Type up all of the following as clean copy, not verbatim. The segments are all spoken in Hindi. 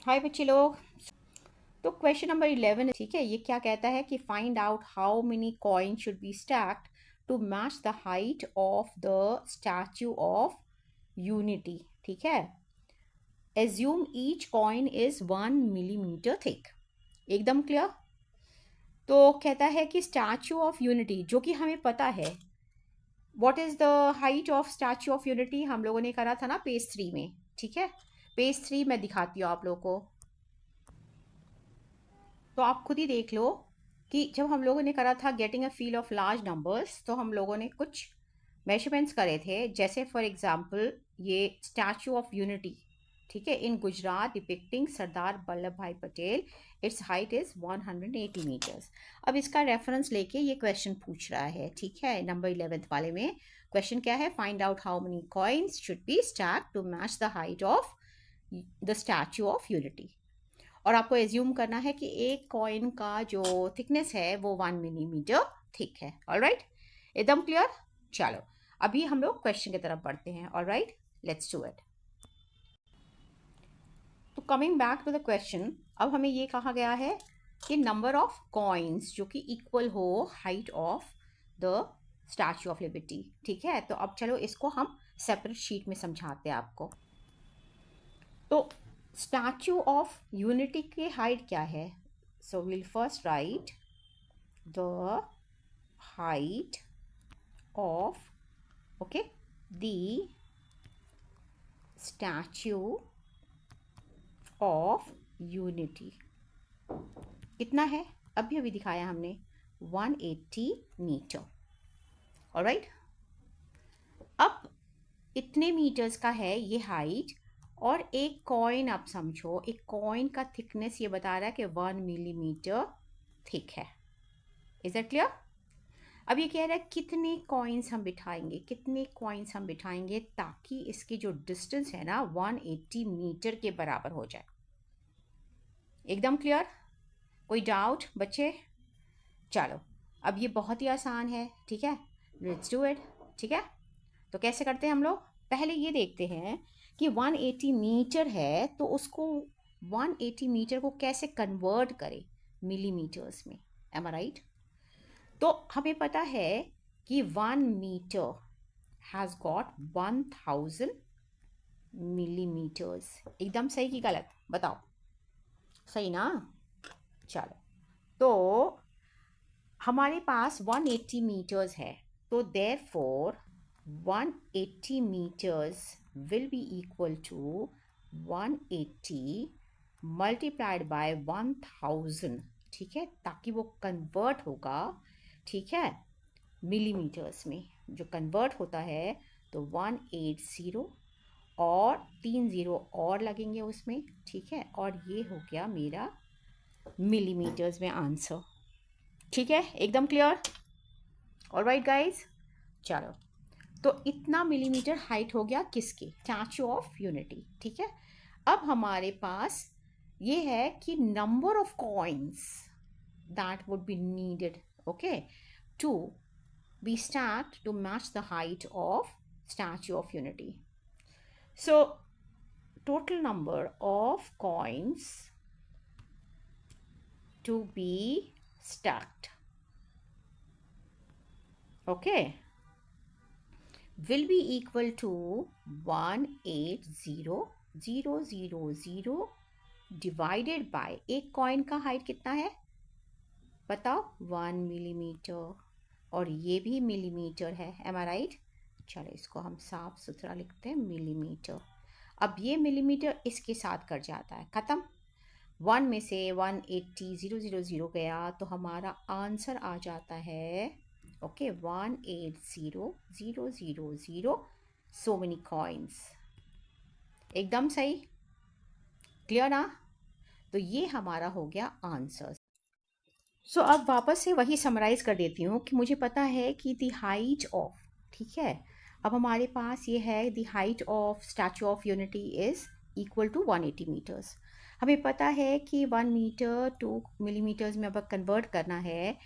हाय बच्चे लोग। तो क्वेश्चन नंबर 11, ठीक है, ये क्या कहता है कि find out how many coin should be stacked to match the height of the Statue of Unity. ठीक है, assume each coin is 1 millimetre thick. एकदम क्लियर। तो कहता है कि स्टैच्यू ऑफ यूनिटी, जो कि हमें पता है what is the height of statue of unity, हम लोगों ने करा था ना पेज 3 में। ठीक है, पेज 3 मैं दिखाती हूँ आप लोगों को, तो आप खुद ही देख लो कि जब हम लोगों ने करा था getting a feel of large numbers, तो हम लोगों ने कुछ मेजरमेंट्स करे थे। जैसे फॉर एग्जांपल ये स्टैचू ऑफ यूनिटी, ठीक है, in Gujarat depicting Sardar Vallabh Bhai Patel, its height is 180 metres. अब इसका रेफरेंस लेके ये क्वेश्चन पूछ रहा है। ठीक है, नंबर 11 वाले में क्वेश्चन क्या है, find out how many coins should be stacked to match the height of the Statue of Unity. और आपको एज्यूम करना है कि एक कॉइन का जो थिकनेस है वो 1 मिलीमीटर थिक है। ऑलराइट, एकदम क्लियर। चलो अभी हम लोग क्वेश्चन की तरफ बढ़ते हैं। Alright, let's do it. तो coming back to the question, अब हमें ये कहा गया है कि नंबर ऑफ कॉइन्स जो कि इक्वल हो height of the Statue of liberty. ठीक है, तो अब चलो इसको हम सेपरेट शीट में समझाते हैं आपको। तो स्टैचू ऑफ यूनिटी की हाइट क्या है? So will first right the height of, okay, the Statue of unity कितना है? अभी दिखाया हमने 180 मीटर। ऑलराइट, अब इतने मीटर्स का है ये हाइट, और एक कॉइन आप समझो, एक कॉइन का थिकनेस ये बता रहा है कि 1 मिलीमीटर थिक है। Is that clear? अब ये कह रहा है कितने कॉइन्स हम बिठाएंगे, कितने कॉइन्स हम बिठाएंगे ताकि इसकी जो डिस्टेंस है ना 180 मीटर के बराबर हो जाए। एकदम क्लियर? कोई डाउट बच्चे? चलो अब ये बहुत ही आसान है। ठीक है, लेट्स डू इट। ठीक है, तो कैसे करते हैं हम लोग? पहले ये देखते हैं कि 180 मीटर है, तो उसको 180 मीटर को कैसे कन्वर्ट करें मिलीमीटर्स में। एम आई राइट? तो हमें पता है कि 1 मीटर हैज़ गॉट 1000 मिलीमीटर्स। एकदम सही कि गलत बताओ? सही ना? चलो, तो हमारे पास 180 मीटर्स है, तो therefore 180 meters will be equal to 180 multiplied by 1000। ठीक है, ताकि वो कन्वर्ट होगा, ठीक है, मिलीमीटर्स में। जो कन्वर्ट होता है तो 180 और 3 0 और लगेंगे उसमें। ठीक है, और ये हो गया मेरा मिलीमीटर्स में आंसर। ठीक है, एकदम क्लियर? ऑलराइट गाइज, चलो, तो इतना मिलीमीटर हाइट हो गया किसकी? Statue of Unity. ठीक है, अब हमारे पास ये है कि number of coins that would be needed, okay, to be stacked to match the height of Statue of Unity. So total number of coins to be stacked, okay, will be equal to 180,000 divided by, एक कॉइन का हाइट कितना है बताओ? 1 मिलीमीटर, और ये भी मिलीमीटर है। एम आई राइट? चलो इसको हम साफ सुथरा लिखते हैं, मिलीमीटर। अब ये मिलीमीटर इसके साथ कट जाता है, ख़त्म। 1 में से 180,000 गया, तो हमारा आंसर आ जाता है, ओके, 180,000 सो मेनी कॉइन्स। एकदम सही, क्लियर ना? तो ये हमारा हो गया आंसर। सो अब वापस से वही समराइज कर देती हूँ कि मुझे पता है कि द हाइट ऑफ, ठीक है, अब हमारे पास ये है the height of Statue of Unity is equal to 180 metres. हमें पता है कि 1 मीटर 2 मिलीमीटर्स में अब कन्वर्ट करना है,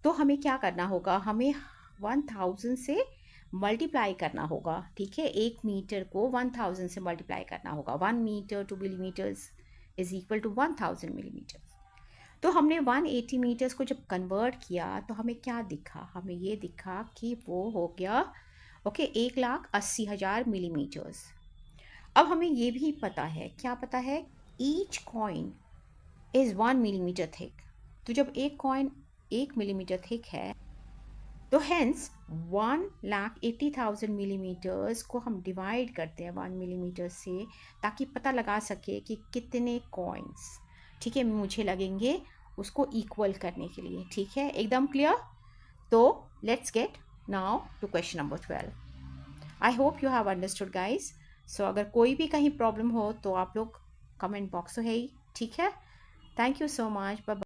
तो हमें क्या करना होगा? हमें 1000 से मल्टीप्लाई करना होगा। ठीक है, 1 मीटर को 1000 से मल्टीप्लाई करना होगा। 1 metre 2 millimetres is equal to 1000 millimetre. तो हमने 180 मीटर्स को जब कन्वर्ट किया तो हमें क्या दिखा, हमें ये दिखा कि वो हो गया 1,80,000 मिलीमीटर्स। अब हमें ये भी पता है, क्या पता है, each coin is 1 millimetre thick. तो जब एक कॉइन 1 मिलीमीटर थिक है तो हेंस 1,80,000 मिलीमीटर्स को हम डिवाइड करते हैं 1 मिलीमीटर से, ताकि पता लगा सके कि कितने कॉइन्स, ठीक है, मुझे लगेंगे उसको इक्वल करने के लिए। ठीक है, एकदम क्लियर। तो let's get now to question number 12। I hope you have understood guys. So अगर कोई भी कहीं प्रॉब्लम हो तो आप लोग कमेंट बॉक्स तो है ही, ठीक है। Thank you so much. Bye.